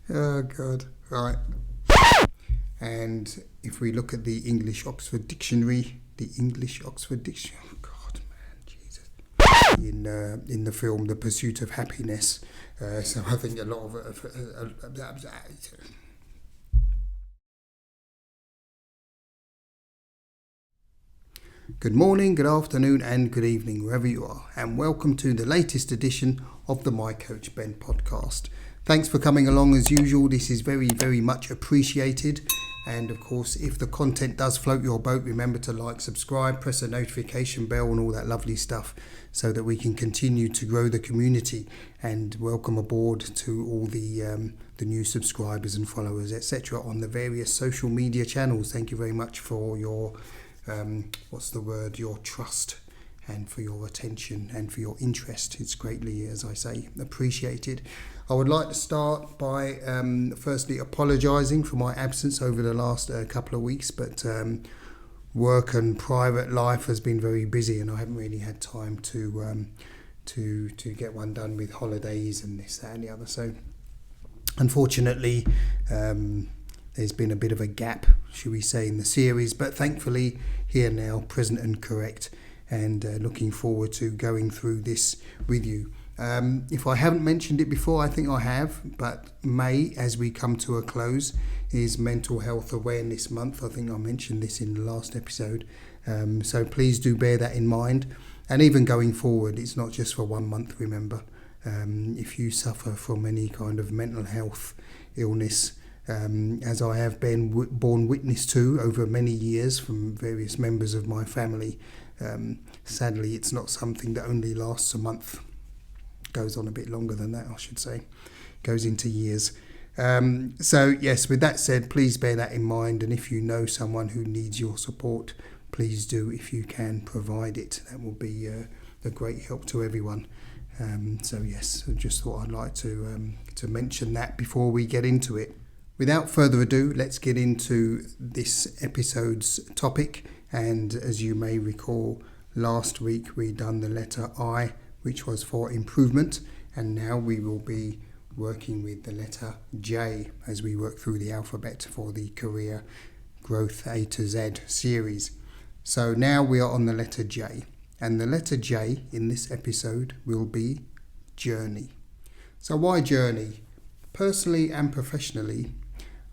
Oh, God. Right. And if we look at the English Oxford Dictionary, oh, God, man, Jesus. In the film The Pursuit of Happiness. So I think a lot of Good morning, good afternoon, and good evening, wherever you are, and welcome to the latest edition of the My Coach Ben podcast. Thanks for coming along as usual. This is very, very much appreciated. And of course, if the content does float your boat, remember to like, subscribe, press the notification bell and all that lovely stuff so that we can continue to grow the community. And welcome aboard to all the new subscribers and followers, etc. on the various social media channels. Thank you very much for your your trust and for your attention and for your interest. It's greatly, as I say, appreciated. I would like to start by firstly apologising for my absence over the last couple of weeks, but work and private life has been very busy and I haven't really had time to get one done with holidays and this, that and the other. So unfortunately, there's been a bit of a gap, should we say, in the series, but thankfully here now, present and correct, and looking forward to going through this with you. If I haven't mentioned it before, I think I have, but May, as we come to a close, is Mental Health Awareness Month. I think I mentioned this in the last episode, so please do bear that in mind. And even going forward, it's not just for 1 month, remember. If you suffer from any kind of mental health illness, as I have been borne witness to over many years from various members of my family, sadly it's not something that only lasts a month. Goes on a bit longer than that, I should say. Goes into years. So yes, with that said, please bear that in mind, and if you know someone who needs your support, please do, if you can, provide it. That will be a great help to everyone. So yes, I just thought I'd like to mention that before we get into it. Without further ado, let's get into this episode's topic. And as you may recall, last week we done the letter I, which was for improvement, and now we will be working with the letter J as we work through the alphabet for the Career Growth A to Z series. So now we are on the letter J, and the letter J in this episode will be journey. So why journey? Personally and professionally,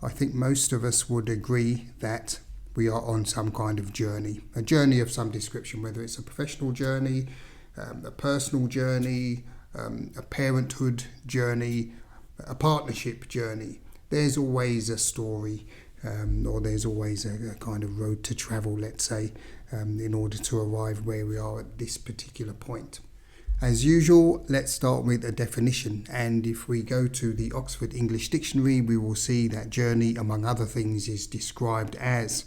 I think most of us would agree that we are on some kind of journey, a journey of some description, whether it's a professional journey, a personal journey, a parenthood journey, a partnership journey. There's always a story, or there's always a kind of road to travel, let's say, in order to arrive where we are at this particular point. As usual, let's start with a definition, and if we go to the Oxford English Dictionary, we will see that journey, among other things, is described as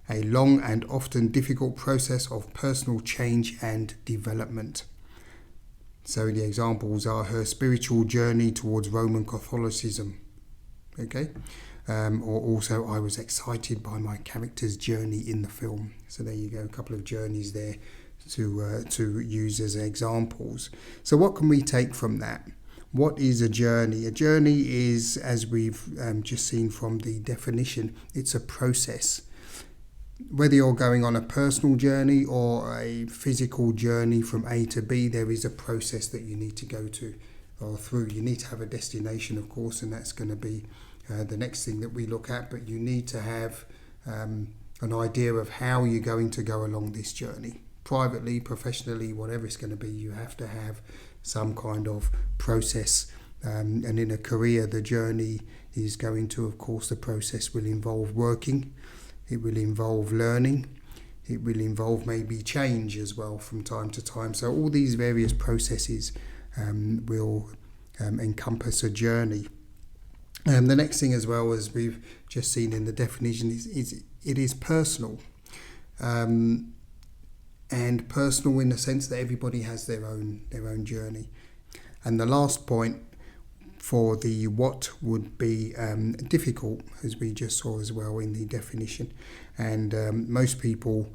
a long and often difficult process of personal change and development. So the examples are her spiritual journey towards Roman Catholicism, okay? Or also, I was excited by my character's journey in the film. So there you go, a couple of journeys there to use as examples. So what can we take from that? What is a journey? A journey is, as we've just seen from the definition, it's a process. Whether you're going on a personal journey or a physical journey from A to B, there is a process that you need to go to or through. You need to have a destination, of course, and that's going to be the next thing that we look at, but you need to have an idea of how you're going to go along this journey. Privately, professionally, whatever it's going to be, you have to have some kind of process. And in a career, the journey is going to, of course, the process will involve working. It will involve learning. It will involve maybe change as well from time to time. So all these various processes will encompass a journey. The next thing as well, as we've just seen in the definition, is it is personal. And personal in the sense that everybody has their own journey. And the last point for the what would be difficult, as we just saw as well in the definition. And most people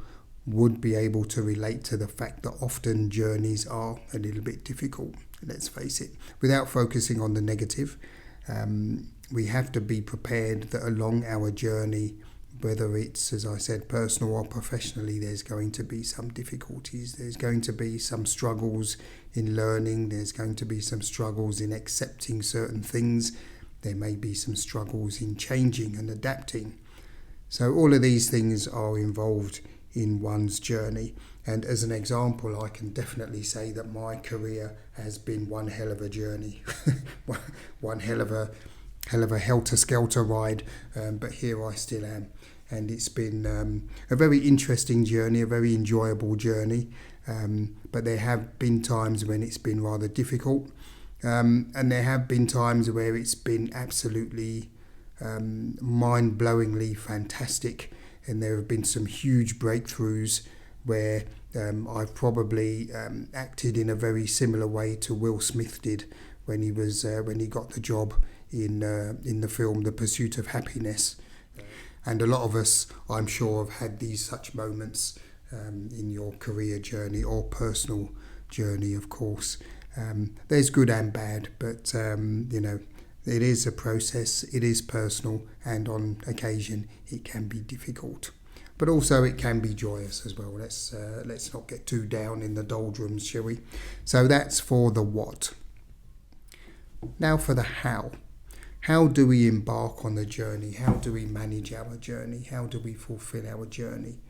would be able to relate to the fact that often journeys are a little bit difficult, let's face it, without focusing on the negative. we have to be prepared that along our journey, whether it's, as I said, personal or professionally, there's going to be some difficulties. There's going to be some struggles in learning. There's going to be some struggles in accepting certain things. There may be some struggles in changing and adapting. So all of these things are involved in one's journey. And as an example, I can definitely say that my career has been one hell of a journey, one hell of a helter-skelter ride, but here I still am. And it's been a very interesting journey, a very enjoyable journey, but there have been times when it's been rather difficult, and there have been times where it's been absolutely mind-blowingly fantastic, and there have been some huge breakthroughs where I've probably acted in a very similar way to Will Smith did when he got the job in the film The Pursuit of Happiness. And a lot of us, I'm sure, have had these such moments in your career journey or personal journey, of course. There's good and bad, but it is a process, it is personal, and on occasion it can be difficult. But also it can be joyous as well. Let's not get too down in the doldrums, shall we? So that's for the what. Now for the how. How do we embark on the journey? How do we manage our journey? How do we fulfill our journey?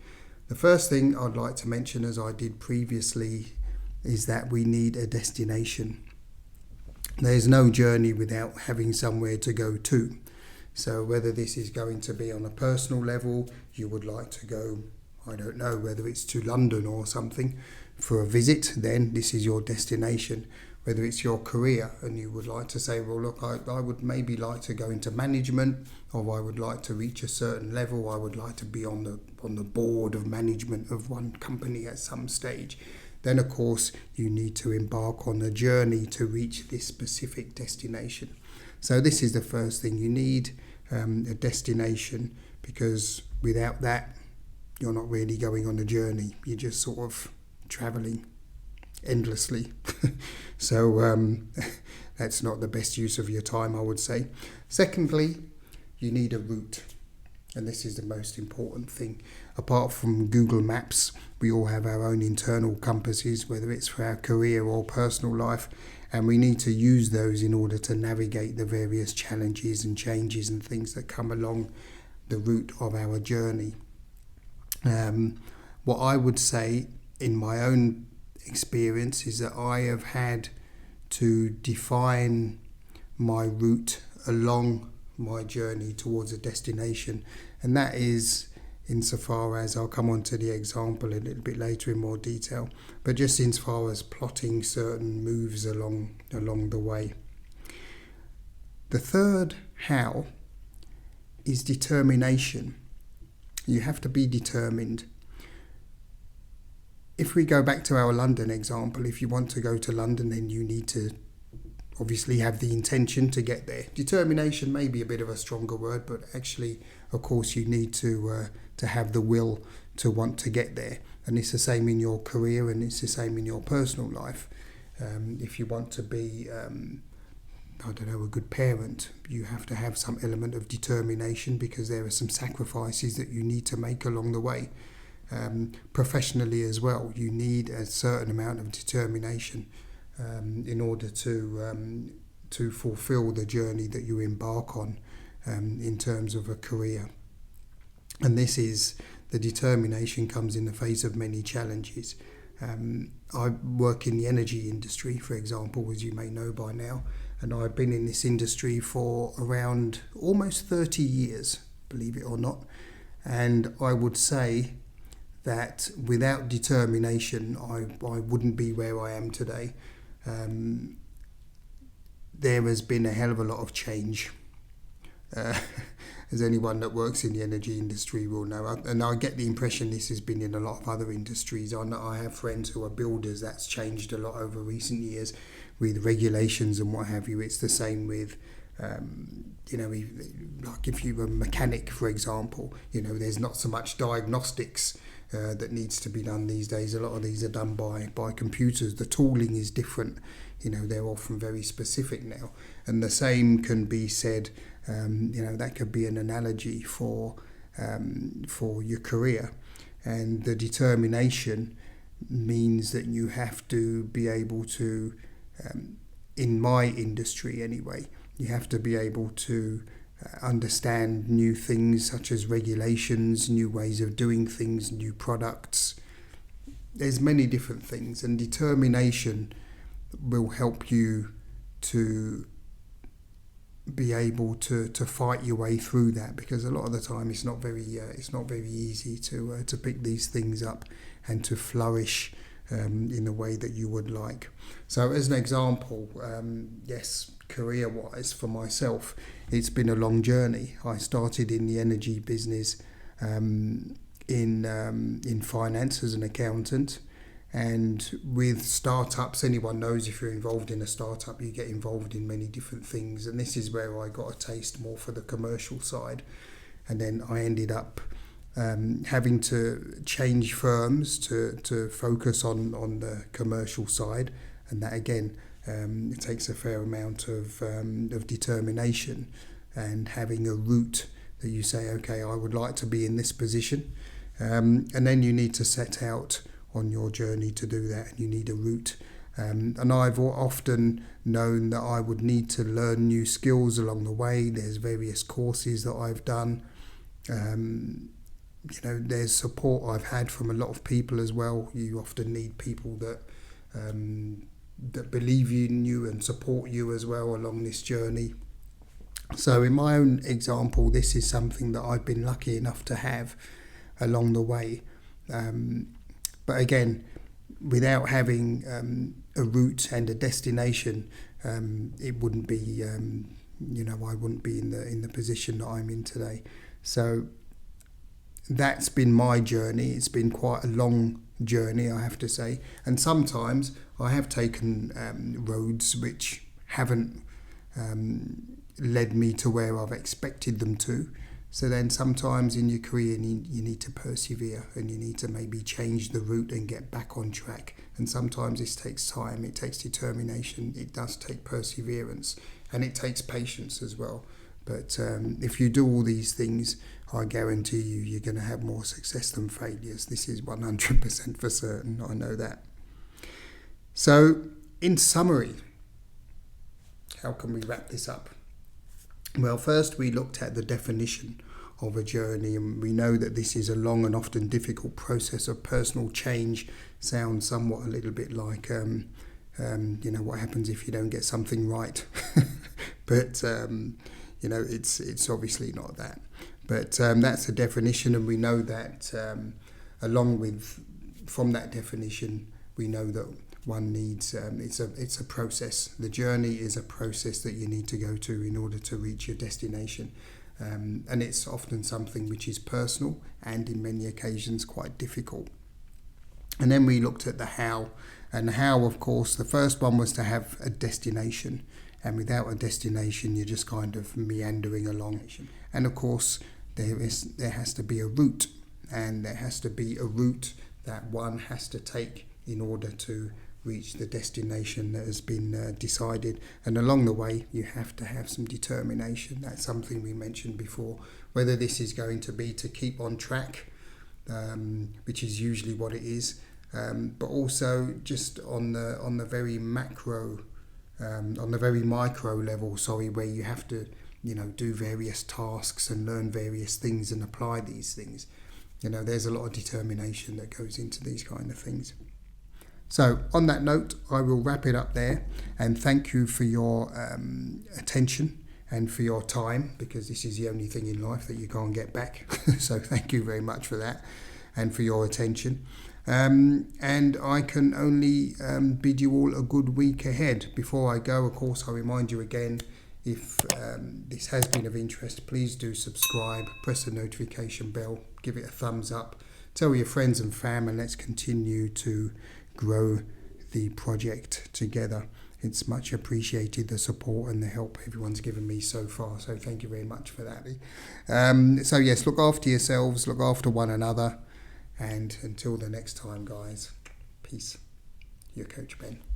The first thing I'd like to mention, as I did previously, is that we need a destination. There's no journey without having somewhere to go to. So whether this is going to be on a personal level, you would like to go, I don't know, whether it's to London or something for a visit, then this is your destination. Whether it's your career and you would like to say, well, look, I would maybe like to go into management, or I would like to reach a certain level, I would like to be on the board of management of one company at some stage, then of course you need to embark on a journey to reach this specific destination. So this is the first thing you need, a destination, because without that you're not really going on a journey, you're just sort of travelling endlessly. So that's not the best use of your time, I would say. Secondly, you need a route, and this is the most important thing. Apart from Google Maps, we all have our own internal compasses, whether it's for our career or personal life, and we need to use those in order to navigate the various challenges and changes and things that come along the route of our journey. What I would say in my own experience is that I have had to define my route along my journey towards a destination, and that is insofar as I'll come on to the example a little bit later in more detail, but just as far as plotting certain moves along the way. The third how is determination. You have to be determined. If we go back to our London example, if you want to go to London, then you need to obviously have the intention to get there. Determination may be a bit of a stronger word, but actually, of course, you need to have the will to want to get there. And it's the same in your career, and it's the same in your personal life. If you want to be, a good parent, you have to have some element of determination, because there are some sacrifices that you need to make along the way. Professionally as well, you need a certain amount of determination in order to fulfill the journey that you embark on in terms of a career. And the determination comes in the face of many challenges. I work in the energy industry, for example, as you may know by now, and I've been in this industry for around almost 30 years, believe it or not. And I would say that without determination, I wouldn't be where I am today. There has been a hell of a lot of change, as anyone that works in the energy industry will know. And I get the impression this has been in a lot of other industries. I have friends who are builders. That's changed a lot over recent years with regulations and what have you. It's the same with like if you were a mechanic, for example, there's not so much diagnostics that needs to be done these days. A lot of these are done by computers. The tooling is different. They're often very specific now. And the same can be said, that could be an analogy for your career. And the determination means that you have to be able to, in my industry anyway, you have to be able to understand new things such as regulations, new ways of doing things, new products. There's many different things, and determination will help you to be able to fight your way through that, because a lot of the time it's not very easy to pick these things up and to flourish in the way that you would like. So as an example, yes, career-wise for myself, it's been a long journey. I started in the energy business in finance as an accountant, and with startups, anyone knows if you're involved in a startup, you get involved in many different things, and this is where I got a taste more for the commercial side. And then I ended up having to change firms to focus on the commercial side, and that again it takes a fair amount of determination and having a route that you say, okay, I would like to be in this position, and then you need to set out on your journey to do that, and you need a route. And I've often known that I would need to learn new skills along the way. There's various courses that I've done. There's support I've had from a lot of people as well. You often need people that believe in you and support you as well along this journey. So in my own example, this is something that I've been lucky enough to have along the way. But again, without having a route and a destination, it wouldn't be, I wouldn't be in the position that I'm in today. So that's been my journey. It's been quite a long journey, I have to say. And sometimes I have taken roads which haven't led me to where I've expected them to. So then sometimes in your career you need to persevere, and you need to maybe change the route and get back on track. And sometimes this takes time, it takes determination, it does take perseverance, and it takes patience as well. But if you do all these things, I guarantee you're going to have more success than failures. This is 100% for certain, I know that. So in summary, how can we wrap this up? Well, first we looked at the definition of a journey, and we know that this is a long and often difficult process of personal change. Sounds somewhat a little bit like, what happens if you don't get something right. But, it's obviously not that. But that's the definition, and we know that from that definition, we know that one needs, it's a process. The journey is a process that you need to go to in order to reach your destination. And it's often something which is personal and in many occasions quite difficult. And then we looked at the how. And how, of course, the first one was to have a destination. And without a destination, you're just kind of meandering along. And of course, there has to be a route. And there has to be a route that one has to take in order to reach the destination that has been decided. And along the way, you have to have some determination. That's something we mentioned before. Whether this is going to be to keep on track, which is usually what it is, but also just on the very macro, on the very micro level, where you have to, do various tasks and learn various things and apply these things. There's a lot of determination that goes into these kind of things. So on that note, I will wrap it up there, and thank you for your attention and for your time, because this is the only thing in life that you can't get back. So thank you very much for that and for your attention. And I can only bid you all a good week ahead. Before I go, of course, I remind you again, if this has been of interest, please do subscribe, press the notification bell, give it a thumbs up, tell your friends and family, and let's continue to grow the project together. It's much appreciated, the support and the help everyone's given me so far, so thank you very much for that. So yes, look after yourselves, look after one another, And until the next time, guys, peace. Your Coach Ben.